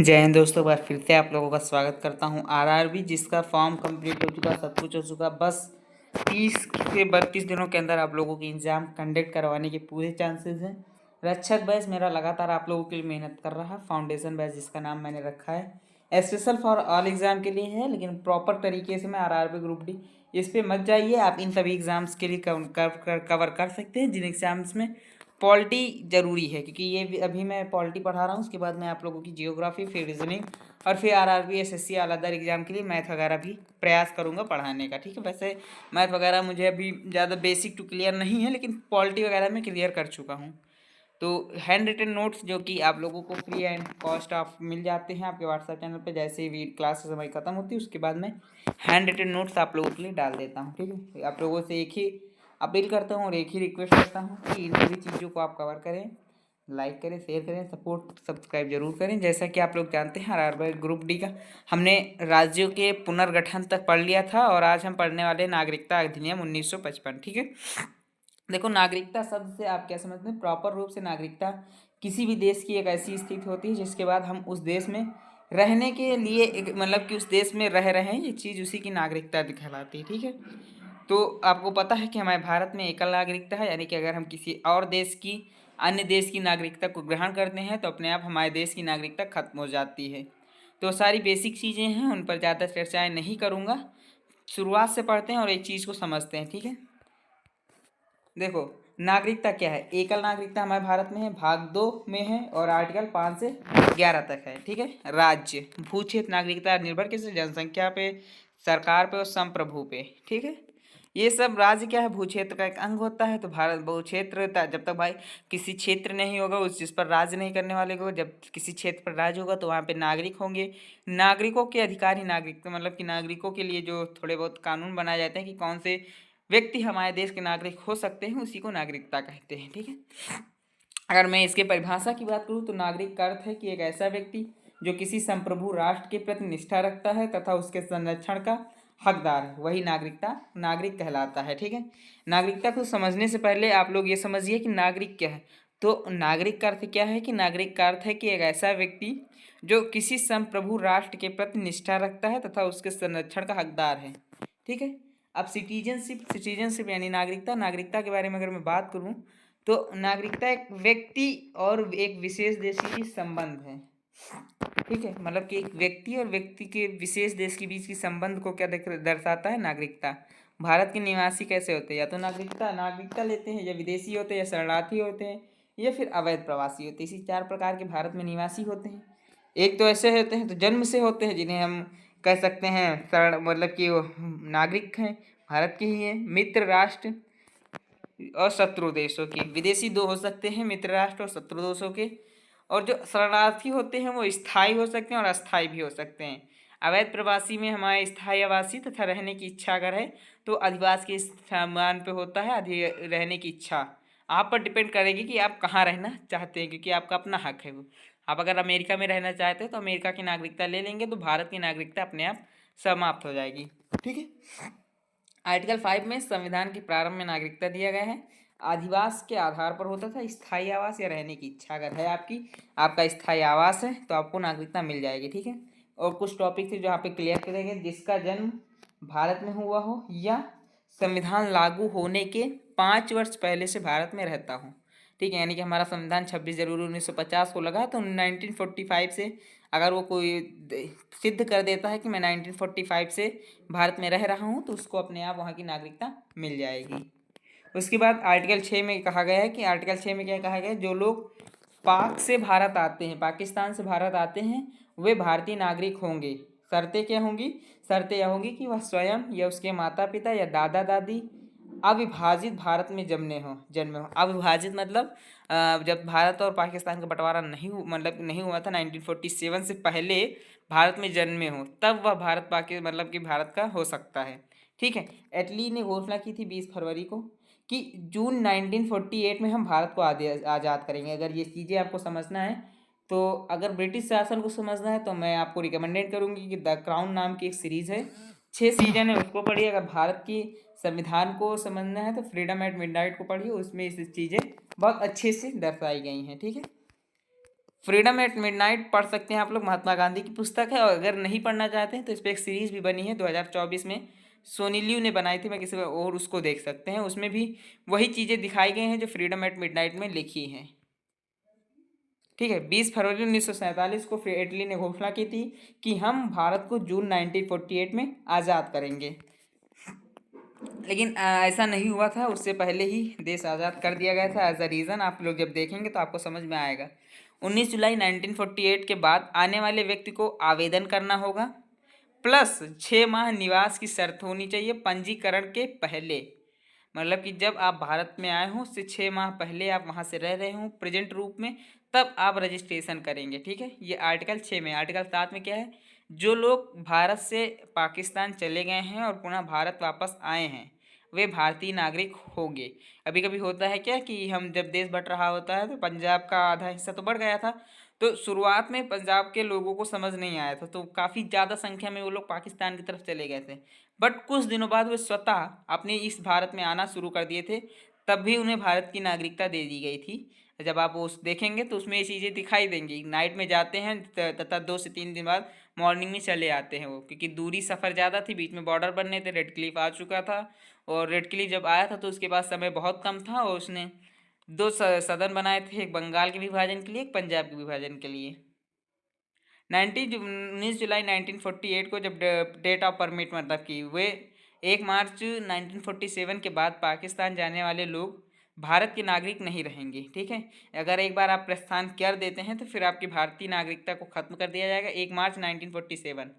जय हिंद दोस्तों, बार फिर से आप लोगों का स्वागत करता हूं। आरआरबी जिसका फॉर्म कंप्लीट हो चुका, सब कुछ हो चुका, बस 30 से 32 दिनों के अंदर आप लोगों की एग्ज़ाम कंडक्ट करवाने के पूरे चांसेस हैं। रक्षक बैच मेरा लगातार आप लोगों के लिए मेहनत कर रहा है। फाउंडेशन बैच जिसका नाम मैंने रखा है स्पेशल फॉर ऑल एग्ज़ाम के लिए है, लेकिन प्रॉपर तरीके से मैं आरआरबी ग्रुप डी इस पर मत जाइए। आप इन सभी एग्ज़ाम्स के लिए कवर कर सकते हैं जिन एग्ज़ाम्स में पॉलिटी ज़रूरी है, क्योंकि ये अभी मैं पॉलिटी पढ़ा रहा हूँ। उसके बाद मैं आप लोगों की जियोग्राफी, फिर रीजनिंग और फिर RRB, SSC, all other exam के लिए मैथ वगैरह भी प्रयास करूँगा पढ़ाने का। ठीक है, वैसे मैथ वगैरह मुझे अभी ज़्यादा बेसिक टू क्लियर नहीं है, लेकिन पॉलिटी वगैरह मैं क्लियर कर चुका हूँ। तो हैंड रिटन नोट्स जो कि आप लोगों को फ्री एंड कॉस्ट ऑफ मिल जाते हैं आपके व्हाट्सएप चैनल पे, जैसे ही क्लासेस हमारी ख़त्म होती है उसके बाद मैं हैंड रिटन नोट्स आप लोगों के लिए डाल देता हूँ। ठीक है, आप लोगों से एक ही अपील करता हूँ और एक ही रिक्वेस्ट करता हूँ कि इन सभी चीज़ों को आप कवर करें, लाइक करें, शेयर करें, सब्सक्राइब जरूर करें। जैसा कि आप लोग जानते हैं आरआरबी ग्रुप डी का हमने राज्यों के पुनर्गठन तक पढ़ लिया था और आज हम पढ़ने वाले नागरिकता अधिनियम 1955। ठीक है, देखो, नागरिकता शब्द से आप क्या समझते हैं? प्रॉपर रूप से नागरिकता किसी भी देश की एक ऐसी स्थिति होती है जिसके बाद हम उस देश में रहने के लिए एक मतलब कि उस देश में रह रहे हैं, ये चीज़ उसी की नागरिकता कहलाती है। ठीक है, तो आपको पता है कि हमारे भारत में एकल नागरिकता है, यानी कि अगर हम किसी और देश की, अन्य देश की नागरिकता को ग्रहण करते हैं तो अपने आप हमारे देश की नागरिकता खत्म हो जाती है। तो सारी बेसिक चीज़ें हैं, उन पर ज़्यादा चर्चाएँ नहीं करूँगा। शुरुआत से पढ़ते हैं और एक चीज़ को समझते हैं। ठीक है, देखो, नागरिकता क्या है? एकल नागरिकता हमारे भारत में है, भाग 2 में है और आर्टिकल 5 से 11 तक है। ठीक है, राज्य भू क्षेत्र नागरिकता निर्भर किस जनसंख्या पे, सरकार पे और संप्रभु पे। ठीक है, ये सब राज्य क्या है? भू क्षेत्र का एक अंग होता है। तो भारत भू क्षेत्र जब तक भाई किसी क्षेत्र नहीं होगा उस जिस पर राज्य नहीं करने वाले को, जब किसी क्षेत्र पर राज्य होगा तो वहाँ पे नागरिक होंगे। नागरिकों के अधिकारी, नागरिक मतलब कि नागरिकों के लिए जो थोड़े बहुत कानून बनाए जाते हैं कि कौन से व्यक्ति हमारे देश के नागरिक हो सकते हैं, उसी को नागरिकता कहते हैं। ठीक है, अगर मैं इसके परिभाषा की बात करूँ तो नागरिक का अर्थ है कि एक ऐसा व्यक्ति जो किसी संप्रभु राष्ट्र के प्रति निष्ठा रखता है तथा उसके संरक्षण का हकदार है, वही नागरिक कहलाता है। ठीक है, नागरिकता को समझने से पहले आप लोग ये समझिए कि नागरिक क्या है। तो नागरिक का अर्थ क्या है? कि नागरिक का अर्थ है कि एक ऐसा व्यक्ति जो किसी संप्रभु राष्ट्र के प्रति निष्ठा रखता है तथा उसके संरक्षण का हकदार है। ठीक है, अब सिटीजनशिप यानी नागरिकता के बारे में अगर मैं बात करूं तो नागरिकता एक व्यक्ति और एक विशेष देश के बीच संबंध है। ठीक है, मतलब कि एक व्यक्ति और व्यक्ति के विशेष देश के बीच की संबंध को क्या दर्शाता है? नागरिकता। भारत के निवासी कैसे होते हैं? या तो नागरिकता लेते हैं, या विदेशी होते हैं, या शरणार्थी होते हैं, या फिर अवैध प्रवासी होते हैं। इसी 4 प्रकार के भारत में निवासी होते हैं। एक तो ऐसे होते हैं तो जन्म से होते हैं, जिन्हें हम कह सकते हैं शरण मतलब कि वो नागरिक हैं, भारत के ही हैं। मित्र राष्ट्र और शत्रु देशों के, विदेशी 2 हो सकते हैं, मित्र राष्ट्र और शत्रु देशों के। और जो शरणार्थी होते हैं वो स्थायी हो सकते हैं और अस्थायी भी हो सकते हैं। अवैध प्रवासी में हमारे स्थायी आवासी तथा रहने की इच्छा अगर है तो अधिवास के स्थान पे होता है रहने की इच्छा। आप पर डिपेंड करेगी कि आप कहाँ रहना चाहते हैं, क्योंकि आपका अपना हक है वो। आप अगर अमेरिका में रहना चाहते हैं तो अमेरिका की नागरिकता ले लेंगे तो भारत की नागरिकता अपने आप समाप्त हो जाएगी। ठीक है, आर्टिकल 5 में संविधान के प्रारंभ में नागरिकता दिया गया है। अधिवास के आधार पर होता था, स्थायी आवास या रहने की इच्छा अगर है आपका स्थायी आवास है तो आपको नागरिकता मिल जाएगी। ठीक है, और कुछ टॉपिक थे जो यहाँ पे क्लियर करेंगे। जिसका जन्म भारत में हुआ हो या संविधान लागू होने के 5 वर्ष पहले से भारत में रहता हो। ठीक है, यानी कि हमारा संविधान 26 जनवरी 1950 को लगा, तो 1945 से अगर वो कोई सिद्ध कर देता है कि मैं 1945 से भारत में रह रहा हूँ तो उसको अपने आप वहाँ की नागरिकता मिल जाएगी। उसके बाद आर्टिकल 6 में कहा गया है कि आर्टिकल 6 में क्या कहा गया है? जो लोग पाक से भारत आते हैं, पाकिस्तान से भारत आते हैं, वे भारतीय नागरिक होंगे। शर्तें क्या होंगी? शर्तें यह होंगी कि वह स्वयं या उसके माता पिता या दादा दादी अविभाजित भारत में जन्मे हो। अविभाजित मतलब जब भारत और पाकिस्तान का बंटवारा नहीं हुआ था 1947 से पहले भारत में जन्मे हो, तब वह भारत का हो सकता है। ठीक है, एटली ने घोषणा की थी 20 फरवरी को कि जून 1948 में हम भारत को आज़ाद करेंगे। अगर ये चीज़ें आपको समझना है तो अगर ब्रिटिश शासन को समझना है तो मैं आपको रिकमेंडेड करूँगी कि द क्राउन नाम की एक सीरीज़ है, 6 सीजन है, उसको पढ़िए। अगर भारत की संविधान को समझना है तो फ्रीडम एट मिडनाइट को पढ़िए, उसमें इस चीज़ें बहुत अच्छे से दर्शाई गई हैं। ठीक है, फ्रीडम एट मिडनाइट पढ़ सकते हैं आप लोग, महात्मा गांधी की पुस्तक है। और अगर नहीं पढ़ना चाहते हैं तो इस पर एक सीरीज़ भी बनी है 2024 में, सोनी लिव ने बनाई थी, मैं किसी और उसको देख सकते हैं। उसमें भी वही चीज़ें दिखाई गई हैं जो फ्रीडम एट मिडनाइट में लिखी हैं। ठीक है, 20 फरवरी 1947 को एटली ने घोषणा की थी कि हम भारत को जून 1948 में आज़ाद करेंगे। लेकिन ऐसा नहीं हुआ था, उससे पहले ही देश आज़ाद कर दिया गया था। एज अ रीज़न आप लोग जब देखेंगे तो आपको समझ में आएगा। 19 जुलाई 1948 के बाद आने वाले व्यक्ति को आवेदन करना होगा, प्लस 6 माह निवास की शर्त होनी चाहिए पंजीकरण के पहले। मतलब कि जब आप भारत में आए हों उससे 6 माह पहले आप वहाँ से रह रहे हों प्रेजेंट रूप में, तब आप रजिस्ट्रेशन करेंगे। ठीक है, ये आर्टिकल 6 में। आर्टिकल 7 में क्या है, जो लोग भारत से पाकिस्तान चले गए हैं और पुनः भारत वापस आए हैं वे भारतीय नागरिक होंगे। कभी कभी होता है क्या कि हम जब देश बंट रहा होता है तो पंजाब का आधा हिस्सा तो बढ़ गया था, तो शुरुआत में पंजाब के लोगों को समझ नहीं आया था, तो काफ़ी ज़्यादा संख्या में वो लोग पाकिस्तान की तरफ चले गए थे। बट कुछ दिनों बाद वे स्वतः अपने इस भारत में आना शुरू कर दिए थे, तब भी उन्हें भारत की नागरिकता दे दी गई थी। जब आप उस देखेंगे तो उसमें ये चीज़ें दिखाई देंगी। नाइट में जाते हैं तथा 2 से 3 दिन बाद मॉर्निंग में चले आते हैं वो, क्योंकि दूरी सफ़र ज़्यादा थी, बीच में बॉर्डर बनने थे, रेड क्लिफ आ चुका था। और रेड क्लिफ जब आया था तो उसके पास समय बहुत कम था और उसने दो सदन बनाए थे, एक बंगाल के विभाजन के लिए, एक पंजाब के विभाजन के लिए। 19 जुलाई 1948 को जब डेट ऑफ परमिट मतलब कि वे 1 मार्च 1947 के बाद पाकिस्तान जाने वाले लोग भारत के नागरिक नहीं रहेंगे। ठीक है, अगर एक बार आप प्रस्थान कर देते हैं तो फिर आपकी भारतीय नागरिकता को खत्म कर दिया जाएगा 1 मार्च 1947।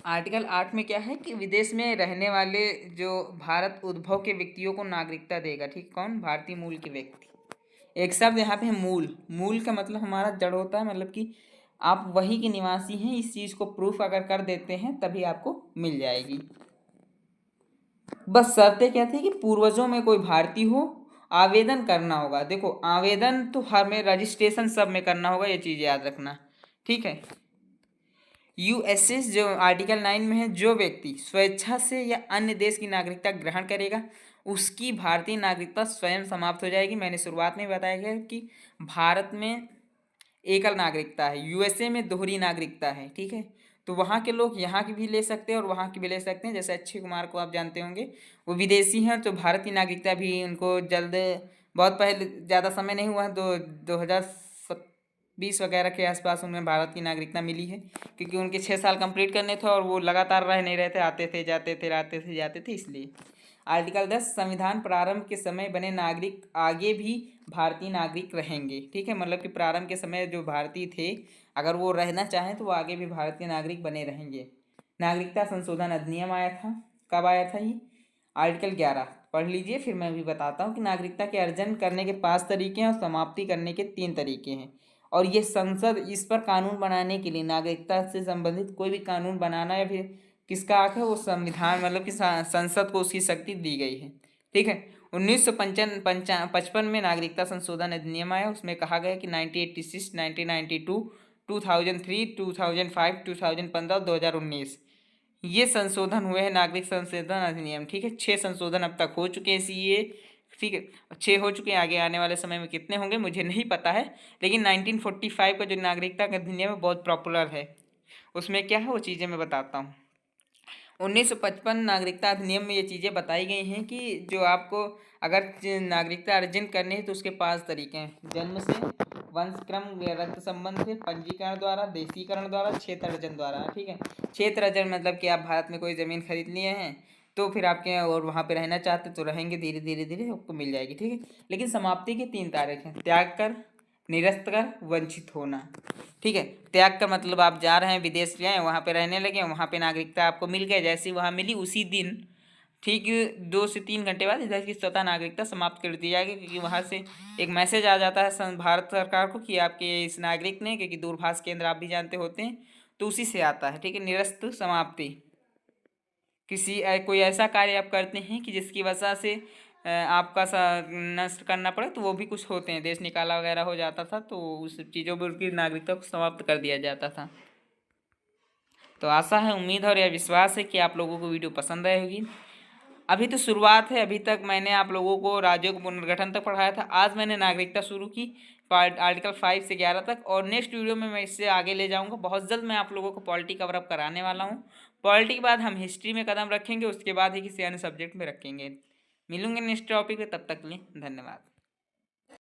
आर्टिकल 8 में क्या है कि विदेश में रहने वाले जो भारत उद्भव के व्यक्तियों को नागरिकता देगा। ठीक, कौन? भारतीय मूल के व्यक्ति। एक शब्द यहाँ पे है मूल। मूल का मतलब हमारा जड़ होता है, मतलब कि आप वही के निवासी हैं। इस चीज़ को प्रूफ अगर कर देते हैं तभी आपको मिल जाएगी। बस शर्तें क्या थी कि पूर्वजों में कोई भारतीय हो, आवेदन करना होगा। देखो आवेदन तो हमें रजिस्ट्रेशन सब में करना होगा, ये चीज़ याद रखना। ठीक है, यूएसएस जो आर्टिकल 9 में है, जो व्यक्ति स्वेच्छा से या अन्य देश की नागरिकता ग्रहण करेगा उसकी भारतीय नागरिकता स्वयं समाप्त हो जाएगी। मैंने शुरुआत में बताया गया कि भारत में एकल नागरिकता है, यूएसए में दोहरी नागरिकता है। ठीक है, तो वहाँ के लोग यहाँ की भी ले सकते हैं और वहाँ की भी ले सकते हैं। जैसे अक्षय कुमार को आप जानते होंगे, वो विदेशी हैं, तो भारत की नागरिकता भी उनको जल्द, बहुत पहले, ज़्यादा समय नहीं हुआ, 2020 वगैरह के आसपास उन्हें भारत की नागरिकता मिली है, क्योंकि उनके 6 साल कंप्लीट करने थे और वो लगातार रह नहीं रहे थे, आते थे जाते थे, आते थे जाते थे, इसलिए। आर्टिकल 10, संविधान प्रारंभ के समय बने नागरिक आगे भी भारतीय नागरिक रहेंगे। ठीक है, मतलब कि प्रारंभ के समय जो भारतीय थे अगर वो रहना चाहें तो वो आगे भी भारत के नागरिक बने रहेंगे। नागरिकता संशोधन अधिनियम आया था, कब आया था ये? आर्टिकल 11 पढ़ लीजिए, फिर मैं भी बताता हूँ कि नागरिकता के अर्जन करने के 5 तरीके हैं और समाप्ति करने के 3 तरीके हैं। और ये संसद इस पर कानून बनाने के लिए, नागरिकता से संबंधित कोई भी कानून बनाना या फिर किसका हक है, वो संविधान मतलब कि संसद को उसकी शक्ति दी गई है। ठीक है, 1955 में नागरिकता संशोधन अधिनियम आया। उसमें कहा गया कि 1986, 1992, 2003, 2005, 2015 और 2019 ये संशोधन हुए हैं नागरिक संशोधन अधिनियम। ठीक है, 6 संशोधन अब तक हो चुके हैं सीए। ठीक है, 6 हो चुके हैं, आगे आने वाले समय में कितने होंगे मुझे नहीं पता है, लेकिन 1945 का जो नागरिकता का अधिनियम है बहुत पॉपुलर है। उसमें क्या है वो चीज़ें मैं बताता हूँ। 1955 नागरिकता अधिनियम में ये चीज़ें बताई गई हैं कि जो आपको अगर नागरिकता अर्जन करनी है तो उसके 5 तरीके हैं: जन्म से, वंशक्रम, रक्त संबंध से, पंजीकरण द्वारा, देशीकरण द्वारा, क्षेत्र अर्जन द्वारा। ठीक है, क्षेत्र अर्जन मतलब कि आप भारत में कोई ज़मीन खरीद लिए हैं तो फिर आपके और वहाँ पे रहना चाहते तो रहेंगे, धीरे धीरे धीरे आपको मिल जाएगी। ठीक है, लेकिन समाप्ति की 3 तारीख हैं: त्याग कर, निरस्त कर, वंचित होना। ठीक है, त्याग का मतलब आप जा रहे हैं, विदेश गए, वहाँ पे रहने लगे, वहाँ पे नागरिकता आपको मिल गई, जैसे वहाँ मिली उसी दिन ठीक 2 से 3 घंटे बाद इधर की स्वतः नागरिकता समाप्त कर दी जाएगी, क्योंकि वहाँ से एक मैसेज आ जाता है भारत सरकार को कि आपके इस नागरिक ने, क्योंकि दूरभाष केंद्र आप भी जानते होते हैं, तो उसी से आता है। ठीक है, निरस्त समाप्ति, किसी कोई ऐसा कार्य आप करते हैं कि जिसकी वजह से आपका नष्ट करना पड़े, तो वो भी कुछ होते हैं, देश निकाला वगैरह हो जाता था, तो उस चीज़ों पर उनकी नागरिकता को समाप्त कर दिया जाता था। तो आशा है, उम्मीद और यह विश्वास है कि आप लोगों को वीडियो पसंद आई होगी। अभी तो शुरुआत है, अभी तक मैंने आप लोगों को राज्यों के पुनर्गठन तक पढ़ाया था, आज मैंने नागरिकता शुरू की। आर्टिकल 5 से 11 तक, और नेक्स्ट वीडियो में मैं इससे आगे ले जाऊंगा। बहुत जल्द मैं आप लोगों को पॉलिटी कवर अप कराने वाला हूं। पॉलिटी के बाद हम हिस्ट्री में कदम रखेंगे, उसके बाद ही किसी अन्य सब्जेक्ट में रखेंगे। मिलूंगे नेक्स्ट टॉपिक में, तब तक के लिए धन्यवाद।